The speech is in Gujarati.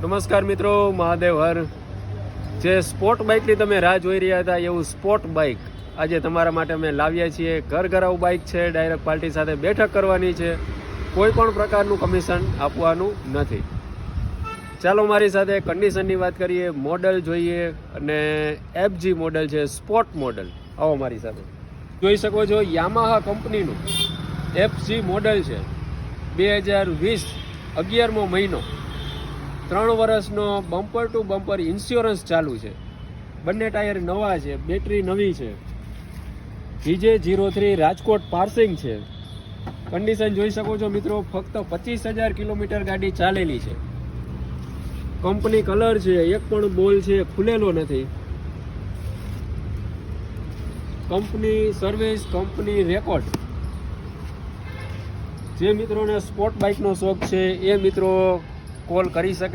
નમસ્કાર મિત્રો, મહાદેવ હર. જે સ્પોર્ટ બાઇકની તમે રાહ જોઈ રહ્યા હતા એવું સ્પોર્ટ બાઇક આજે તમારા માટે અમે લાવ્યા છીએ. ઘરઘરાઉ બાઇક છે, ડાયરેક્ટ પાર્ટી સાથે બેઠક કરવાની છે, કોઈ પણ પ્રકારનું કમિશન આપવાનું નથી. ચાલો મારી સાથે કન્ડિશનની વાત કરીએ, મોડલ જોઈએ, અને FG મોડલ છે, સ્પોર્ટ મોડલ. આવો મારી સાથે. જોઈ શકો છો યામાહા કંપનીનું FG મોડલ છે. 2020 11મો મહિનો, 3 વર્ષનો બમ્પર ટુ બમ્પર ઇન્સ્યોરન્સ ચાલુ છે. બંને ટાયર નવા છે, બેટરી નવી છે. VJ03 રાજકોટ પાર્સિંગ છે. કન્ડિશન જોઈ શકો છો મિત્રો, ફક્ત 25,000 કિલોમીટર ગાડી ચાલેલી છે. કંપની કલર છે, એક પણ બોલ છે ખુલેલો નથી. Company service, company record. જે મિત્રોને સ્પોર્ટ બાઇકનો શોખ છે એ મિત્રો કોલ કરી શકે.